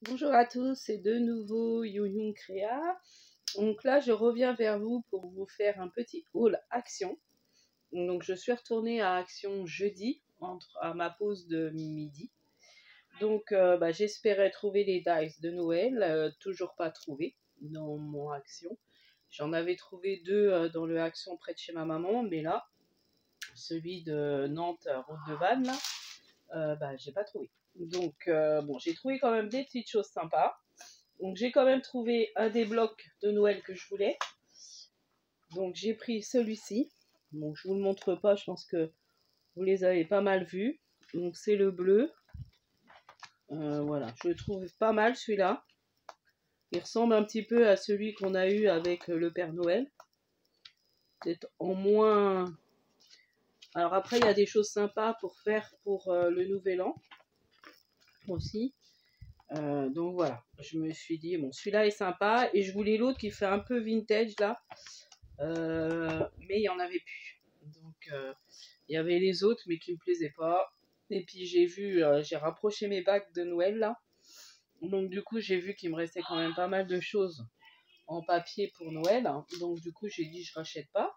Bonjour à tous, c'est de nouveau Youyou Créa. Donc là, je reviens vers vous pour vous faire un petit haul Action. Donc je suis retournée à Action jeudi, à ma pause de midi. Donc j'espérais trouver les dice de Noël, toujours pas trouvé dans mon Action. J'en avais trouvé deux dans le Action près de chez ma maman, mais là, celui de Nantes, route de Vannes, là, j'ai pas trouvé. Donc bon, j'ai trouvé quand même des petites choses sympas. Donc j'ai quand même trouvé un des blocs de Noël que je voulais. Donc j'ai pris celui-ci. Bon, je vous le montre pas, je pense que vous les avez pas mal vus. Donc c'est le bleu. Voilà, je le trouve pas mal celui-là. Il ressemble un petit peu à celui qu'on a eu avec le Père Noël. Peut-être en moins. Alors après, il y a des choses sympas pour faire pour le Nouvel An aussi. Donc voilà, je me suis dit, bon, celui-là est sympa. Et je voulais l'autre qui fait un peu vintage là. Mais il n'y en avait plus. Donc il y avait les autres mais qui me plaisaient pas. Et puis j'ai rapproché mes bacs de Noël là. Donc du coup j'ai vu qu'il me restait quand même pas mal de choses en papier pour Noël. Donc du coup j'ai dit je rachète pas.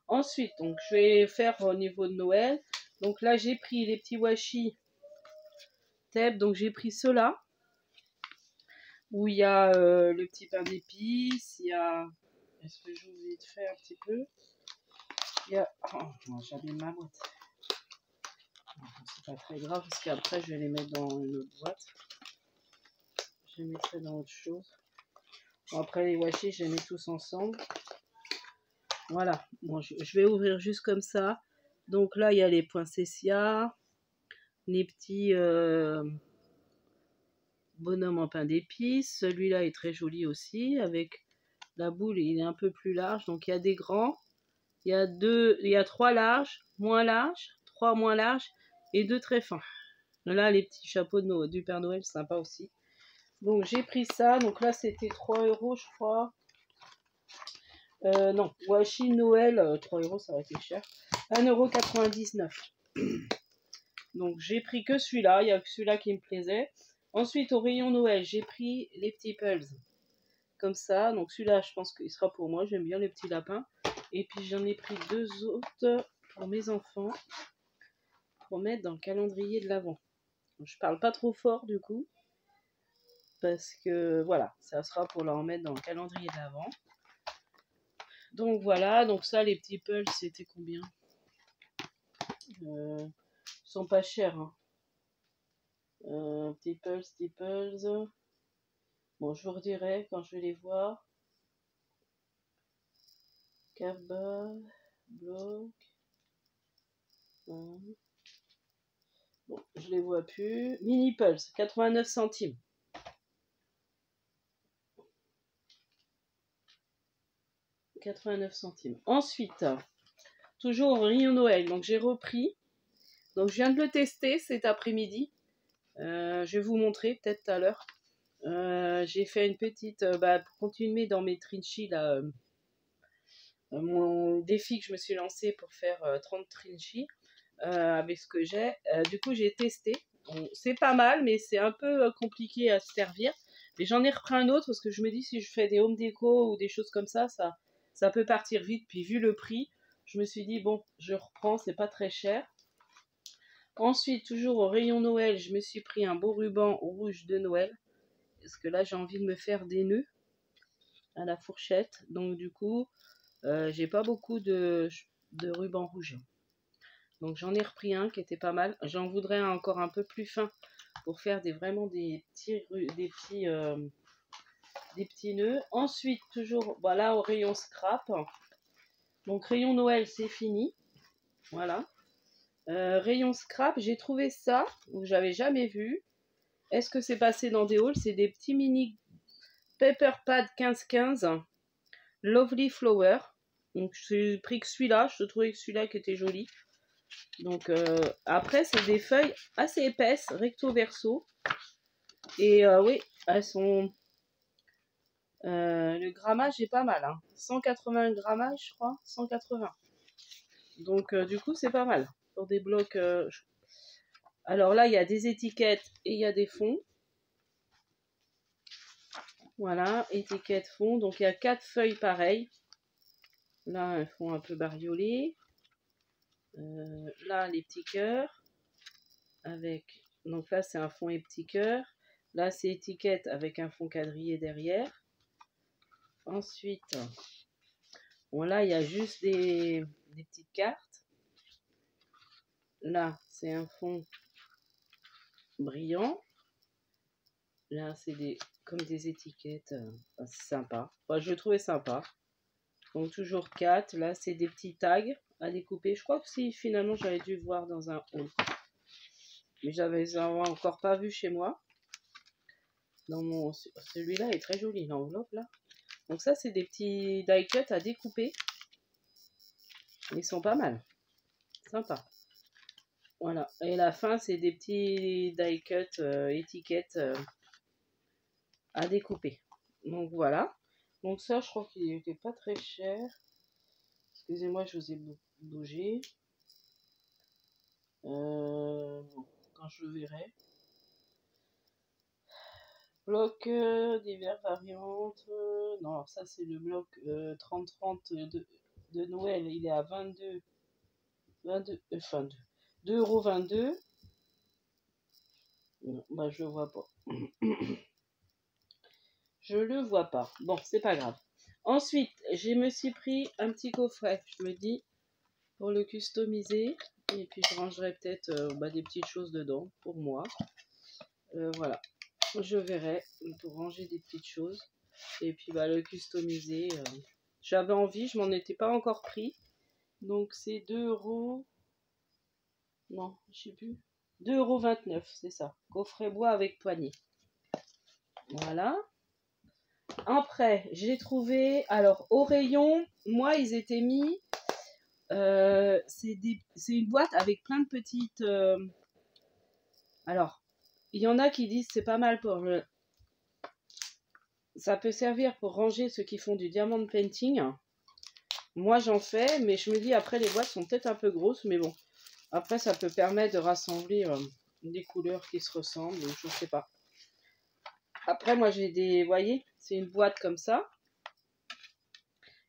Ensuite donc je vais faire au niveau de Noël. Donc là j'ai pris les petits washi Theb. Donc j'ai pris ceux-là où il y a le petit pain d'épices. Il y a... Est-ce que je vous ai fait un petit peu? Il y a... Oh, j'avais ma boîte. C'est pas très grave parce qu'après je vais les mettre dans une autre boîte. Je les mettrai dans autre chose. Bon, après les washi, je les mets tous ensemble. Voilà. Bon, je vais ouvrir juste comme ça. Donc là, il y a les poinsettias, les petits bonhommes en pain d'épices. Celui-là est très joli aussi avec la boule. Il est un peu plus large. Donc il y a des grands. Il y a trois larges, moins larges, trois moins larges et deux très fins. Là, les petits chapeaux du Père Noël, sympa aussi. Donc j'ai pris ça. Donc là, c'était 3 € je crois. Non, washi Noël, 3 € ça aurait été cher. 1,99 €. Donc j'ai pris que celui-là. Il n'y a que celui-là qui me plaisait. Ensuite, au rayon Noël, j'ai pris les petits pulls. Comme ça. Donc celui-là, je pense qu'il sera pour moi. J'aime bien les petits lapins. Et puis j'en ai pris deux autres pour mes enfants. Pour mettre dans le calendrier de l'Avent. Je parle pas trop fort du coup. Parce que voilà, ça sera pour leur mettre dans le calendrier de l'Avent. Donc voilà, donc ça les petits pulls c'était combien? Ils sont pas chers. Hein. Petits pulls. Bon, je vous redirai quand je vais les voir. Cabas, bloc. Bon, je les vois plus. Mini pulls, 89 centimes. Ensuite, toujours au rayon Noël. Donc j'ai repris. Donc je viens de le tester cet après-midi. Je vais vous montrer peut-être tout à l'heure. J'ai fait une petite... pour continuer dans mes trinchis là. Mon défi que je me suis lancé pour faire 30 trinchis avec ce que j'ai. Du coup j'ai testé. Bon, c'est pas mal mais c'est un peu compliqué à se servir. Mais j'en ai repris un autre parce que je me dis si je fais des home déco ou des choses comme ça peut partir vite. Puis vu le prix, je me suis dit bon je reprends, c'est pas très cher. Ensuite, toujours au rayon Noël, je me suis pris un beau ruban rouge de Noël. Parce que là, j'ai envie de me faire des nœuds à la fourchette. Donc du coup, j'ai pas beaucoup de ruban rouge. Donc j'en ai repris un qui était pas mal. J'en voudrais encore un peu plus fin pour faire vraiment des petits nœuds. Ensuite, toujours voilà au rayon scrap. Donc rayon Noël, c'est fini. Voilà. Rayon scrap, j'ai trouvé ça, que j'avais jamais vu. Est-ce que c'est passé dans des hauls? C'est des petits mini Paper Pad 1515 Lovely Flower. Donc j'ai pris que celui-là, je trouvais que celui-là qui était joli. Donc après c'est des feuilles assez épaisses, recto verso. Et oui, elles sont... le grammage est pas mal. Hein. 180 grammages je crois, 180. Donc du coup c'est pas mal. Pour des blocs... Alors là il y a des étiquettes et il y a des fonds. Voilà, étiquette fond. Donc il y a 4 feuilles pareilles. Là, un fond un peu bariolé. Là, les petits cœurs. Avec. Donc là, c'est un fond et petits cœurs. Là, c'est étiquette avec un fond quadrillé derrière. Ensuite, bon, là, il y a juste des petites cartes. Là, c'est un fond brillant. Là, c'est comme des étiquettes. C'est sympa. Enfin, je le trouvais sympa. Donc, toujours 4. Là, c'est des petits tags à découper. Je crois que si, finalement, j'avais dû voir dans un haul. Mais j'avais encore pas vu chez moi. Celui-là est très joli, l'enveloppe, là. Donc, ça, c'est des petits die cuts à découper. Ils sont pas mal. Sympa. Voilà. Et la fin, c'est des petits die cuts étiquettes à découper. Donc voilà. Donc ça, je crois qu'il n'était pas très cher. Excusez-moi, je vous ai bougé. Quand je le verrai. Bloc divers variantes. Non, alors ça c'est le bloc 30-30 de Noël. Il est à 22. 2,22 €. Non, bah je le vois pas. Je le vois pas. Bon, c'est pas grave. Ensuite, je me suis pris un petit coffret, je me dis, pour le customiser. Et puis, je rangerai peut-être des petites choses dedans pour moi. Voilà. Je verrai pour ranger des petites choses. Et puis, le customiser. J'avais envie, je m'en étais pas encore pris. Donc, c'est 2 €. Non, je sais plus. 2,29 €, c'est ça. Coffret bois avec poignée. Voilà. Après, j'ai trouvé, alors au rayon, moi ils étaient mis, c'est une boîte avec plein de petites, alors il y en a qui disent c'est pas mal pour ça peut servir pour ranger ceux qui font du diamond painting. Moi j'en fais, mais je me dis après les boîtes sont peut-être un peu grosses, mais bon, après ça peut permettre de rassembler des couleurs qui se ressemblent, donc je sais pas. Après moi j'ai vous voyez, c'est une boîte comme ça.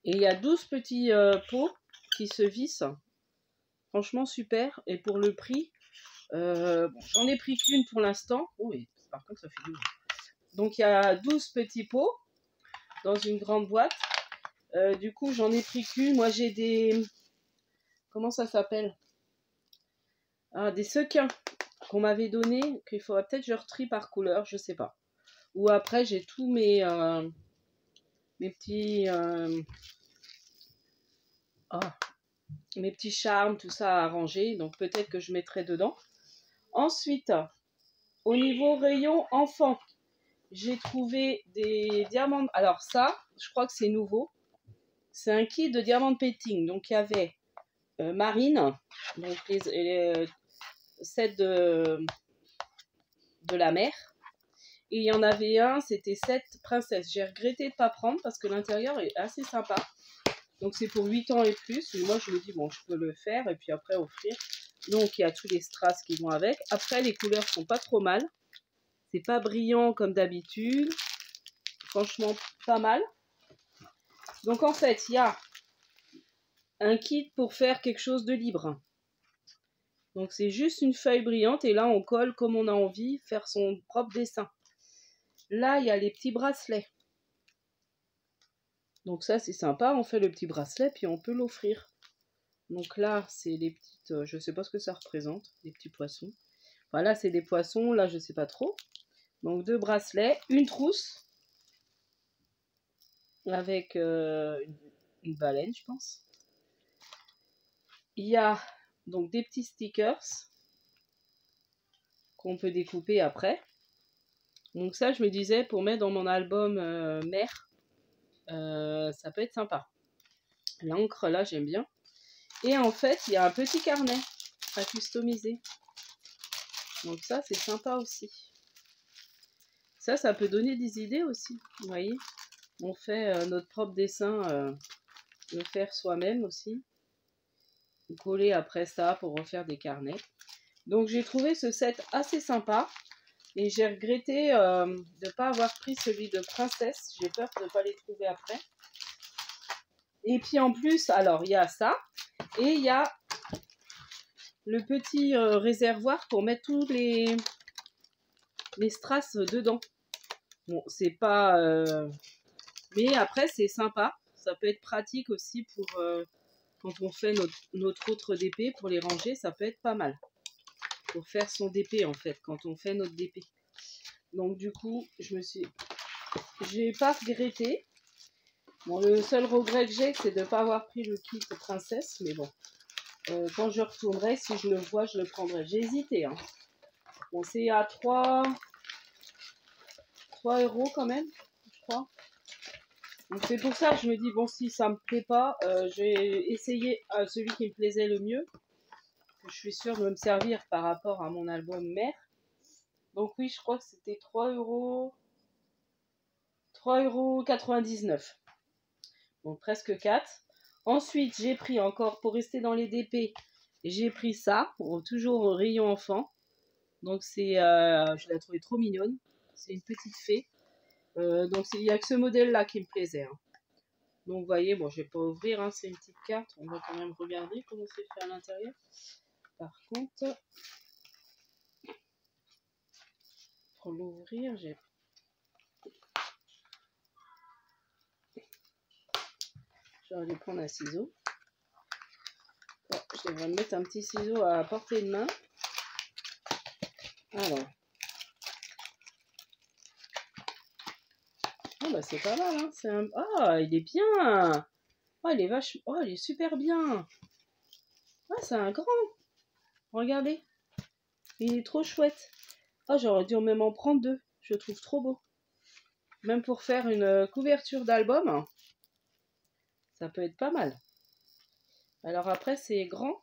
Et il y a 12 petits pots qui se vissent. Franchement, super. Et pour le prix, j'en ai pris qu'une pour l'instant. Oh, et par contre, ça fait du bruit. Donc, il y a 12 petits pots dans une grande boîte. Du coup, j'en ai pris qu'une. Moi, j'ai des... Comment ça s'appelle? Des sequins qu'on m'avait donné, qu'il faudrait peut-être que je retrie par couleur, je sais pas. Ou après, j'ai tous mes petits... mes petits charmes, tout ça à ranger. Donc peut-être que je mettrai dedans. Ensuite, au niveau rayon enfant, j'ai trouvé des diamants. Alors ça, je crois que c'est nouveau. C'est un kit de diamant painting. Donc il y avait Marine, donc les sets de la mer. Et il y en avait un, c'était 7 princesses. J'ai regretté de ne pas prendre parce que l'intérieur est assez sympa. Donc c'est pour 8 ans et plus. Et moi je me dis, bon, je peux le faire et puis après offrir. Donc il y a tous les strass qui vont avec. Après les couleurs sont pas trop mal. C'est pas brillant comme d'habitude. Franchement, pas mal. Donc en fait, il y a un kit pour faire quelque chose de libre. Donc c'est juste une feuille brillante et là on colle comme on a envie, faire son propre dessin. Là, il y a les petits bracelets. Donc ça c'est sympa, on fait le petit bracelet puis on peut l'offrir. Donc là, c'est les petites, je sais pas ce que ça représente, les petits poissons. Enfin là, c'est des poissons, là je sais pas trop. Donc 2 bracelets, une trousse avec une baleine, je pense. Il y a donc des petits stickers qu'on peut découper après. Donc ça, je me disais, pour mettre dans mon album mère, ça peut être sympa. L'encre, là, j'aime bien. Et en fait, il y a un petit carnet à customiser. Donc ça, c'est sympa aussi. Ça peut donner des idées aussi. Vous voyez, on fait notre propre dessin, le faire soi-même aussi. Coller après ça pour refaire des carnets. Donc j'ai trouvé ce set assez sympa. Et j'ai regretté de ne pas avoir pris celui de princesse. J'ai peur de ne pas les trouver après. Et puis en plus, alors il y a ça. Et il y a le petit réservoir pour mettre tous les strass dedans. Bon, c'est pas... mais après, c'est sympa. Ça peut être pratique aussi pour quand on fait notre autre DP, pour les ranger, ça peut être pas mal. Pour faire son DP en fait, quand on fait notre DP. Donc du coup, j'ai pas regretté. Bon, le seul regret que j'ai, c'est de ne pas avoir pris le kit princesse, mais bon. Quand je retournerai, si je le vois, je le prendrai. J'ai hésité, hein. Bon, c'est à 3 € quand même, je crois. Donc c'est pour ça que je me dis, bon, si ça me plaît pas, j'ai essayé celui qui me plaisait le mieux. Je suis sûre de me servir par rapport à mon album mère. Donc oui, je crois que c'était 3,99 €. Donc presque 4. Ensuite, j'ai pris encore, pour rester dans les DP, j'ai pris ça, toujours au rayon enfant. Donc c'est, je l'ai trouvée trop mignonne. C'est une petite fée. Donc il n'y a que ce modèle-là qui me plaisait. Hein. Donc vous voyez, bon, je ne vais pas ouvrir, hein, c'est une petite carte. On va quand même regarder comment c'est fait à l'intérieur. Par contre, pour l'ouvrir, je vais aller prendre un ciseau. Bon, je devrais me mettre un petit ciseau à portée de main. Alors. Ah bah c'est pas mal, hein. Ah, il est bien. Oh, il est oh, il est super bien. Ah, c'est un grand. Regardez. Il est trop chouette. Ah, j'aurais dû même en prendre 2. Je le trouve trop beau. Même pour faire une couverture d'album, ça peut être pas mal. Alors après, c'est grand.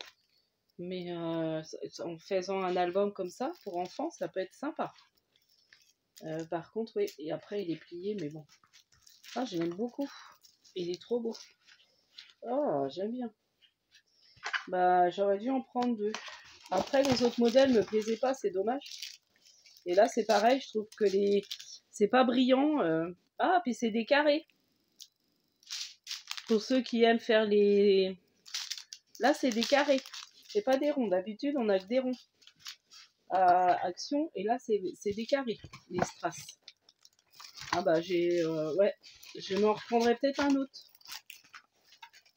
Mais en faisant un album comme ça, pour enfants, ça peut être sympa. Par contre, oui, et après, il est plié, mais bon. Ah, j'aime beaucoup. Il est trop beau. Oh, j'aime bien. Bah, j'aurais dû en prendre 2. Après, les autres modèles me plaisaient pas, c'est dommage. Et là, c'est pareil, je trouve que c'est pas brillant. Ah, puis c'est des carrés. Pour ceux qui aiment faire les... Là, c'est des carrés. C'est pas des ronds. D'habitude, on a que des ronds à Action. Et là, c'est des carrés, les strass. Ah bah, ouais. Je m'en reprendrai peut-être un autre.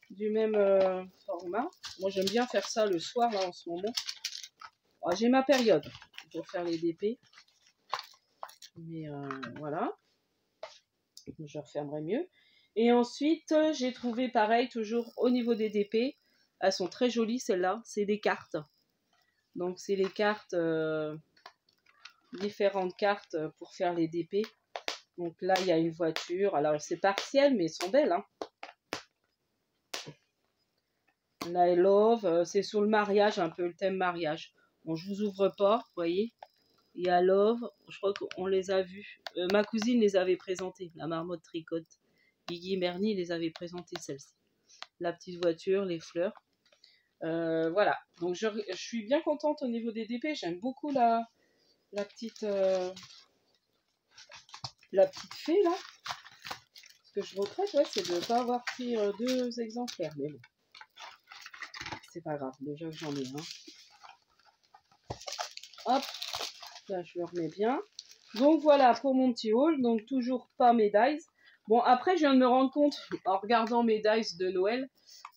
Du même format. Moi, j'aime bien faire ça le soir, là, en ce moment. Oh, j'ai ma période pour faire les DP. Mais voilà. Je refermerai mieux. Et ensuite, j'ai trouvé pareil, toujours au niveau des DP. Elles sont très jolies, celles-là. C'est des cartes. Donc, c'est les cartes, différentes cartes pour faire les DP. Donc là, il y a une voiture. Alors, c'est partiel, mais elles sont belles. Hein. Là, I love. C'est sur le mariage, un peu le thème mariage. Bon, je vous ouvre pas, vous voyez. Il y a Love, je crois qu'on les a vus. Ma cousine les avait présentées, la marmotte tricote. Guigui Merny les avait présentées, celles-ci. La petite voiture, les fleurs. Voilà, donc je suis bien contente au niveau des DP. J'aime beaucoup la petite fée, là. Ce que je regrette, ouais, c'est de ne pas avoir pris 2 exemplaires. Mais bon, c'est pas grave, déjà que j'en ai un. Hop, là, je le remets bien. Donc voilà pour mon petit haul, donc toujours pas mes dies. Bon, après, je viens de me rendre compte, en regardant mes dies de Noël,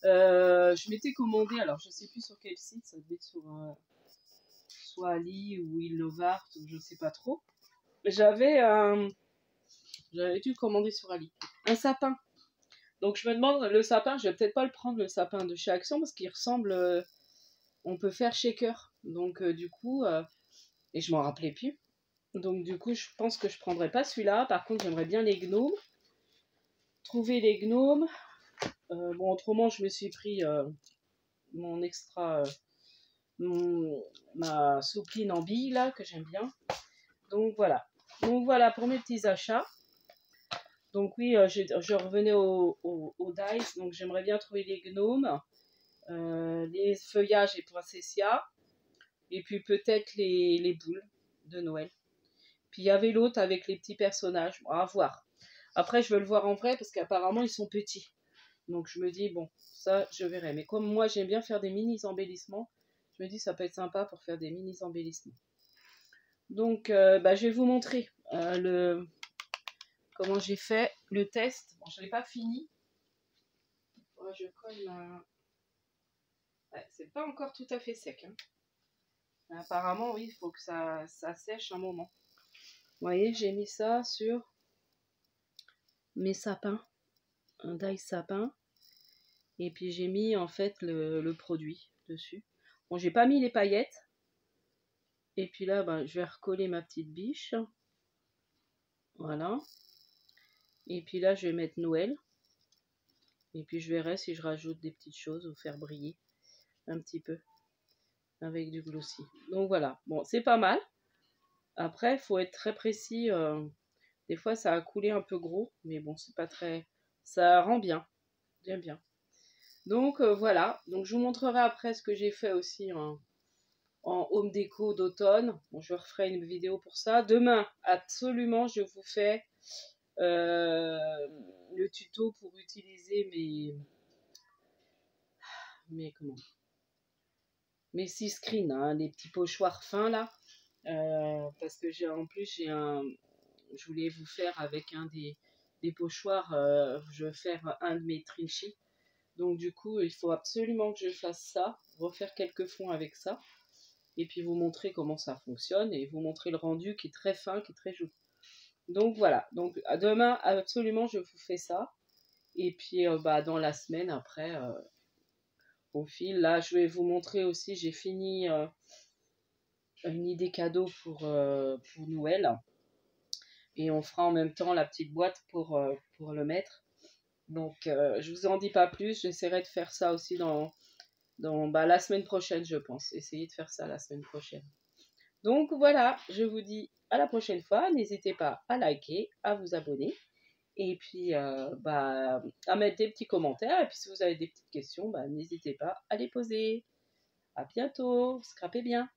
je m'étais commandé, alors je sais plus sur quel site, ça devait être sur soit Ali ou Illovart, ou je sais pas trop. J'avais dû commander sur Ali un sapin. Donc je me demande, le sapin, je vais peut-être pas le prendre, le sapin de chez Action, parce qu'il ressemble, on peut faire shaker. Donc du coup, et je m'en rappelais plus. Donc du coup, je pense que je prendrai pas celui-là. Par contre, j'aimerais bien les gnomes. Trouver les gnomes. Bon, autrement, je me suis pris mon extra, ma soupline en bille, là, que j'aime bien. Donc voilà. Donc voilà pour mes petits achats. Donc oui, je revenais au dice. Donc j'aimerais bien trouver les gnomes, les feuillages et poinsettias. Et puis peut-être les boules de Noël. Puis il y avait l'autre avec les petits personnages. Bon, à voir. Après, je veux le voir en vrai parce qu'apparemment, ils sont petits. Donc je me dis, bon, ça, je verrai. Mais comme moi, j'aime bien faire des mini-embellissements, je me dis, ça peut être sympa pour faire des mini-embellissements. Donc, je vais vous montrer comment j'ai fait le test. Bon, je ne l'ai pas fini. Ouais, je colle ma... Ouais, c'est pas encore tout à fait sec. Hein. Apparemment, oui, il faut que ça sèche un moment. Vous voyez, j'ai mis ça sur mes sapins, un die sapin. Et puis j'ai mis en fait le produit dessus. Bon, j'ai pas mis les paillettes. Et puis là, je vais recoller ma petite biche. Voilà. Et puis là, je vais mettre Noël. Et puis je verrai si je rajoute des petites choses ou faire briller un petit peu avec du glossy. Donc voilà. Bon, c'est pas mal. Après, il faut être très précis. Des fois, ça a coulé un peu gros. Mais bon, c'est pas très... Ça rend bien. J'aime bien. Donc voilà. Donc je vous montrerai après ce que j'ai fait aussi en home déco d'automne. Bon, je referai une vidéo pour ça. Demain, absolument, je vous fais le tuto pour utiliser mes 6 screens, hein, les petits pochoirs fins là. Parce que je voulais vous faire avec un des pochoirs, je vais faire un de mes trinchis. Donc du coup, il faut absolument que je fasse ça, refaire quelques fonds avec ça. Et puis vous montrer comment ça fonctionne et vous montrer le rendu qui est très fin, qui est très joli. Donc voilà, donc à demain absolument je vous fais ça. Et puis dans la semaine après, au fil, là je vais vous montrer aussi, j'ai fini une idée cadeau pour Noël. Et on fera en même temps la petite boîte pour le mettre. Donc je vous en dis pas plus, j'essaierai de faire ça aussi dans la semaine prochaine je pense. Essayer de faire ça la semaine prochaine. Donc voilà, je vous dis à la prochaine fois. N'hésitez pas à liker, à vous abonner. Et puis à mettre des petits commentaires. Et puis si vous avez des petites questions, n'hésitez pas à les poser. À bientôt, scrapez bien.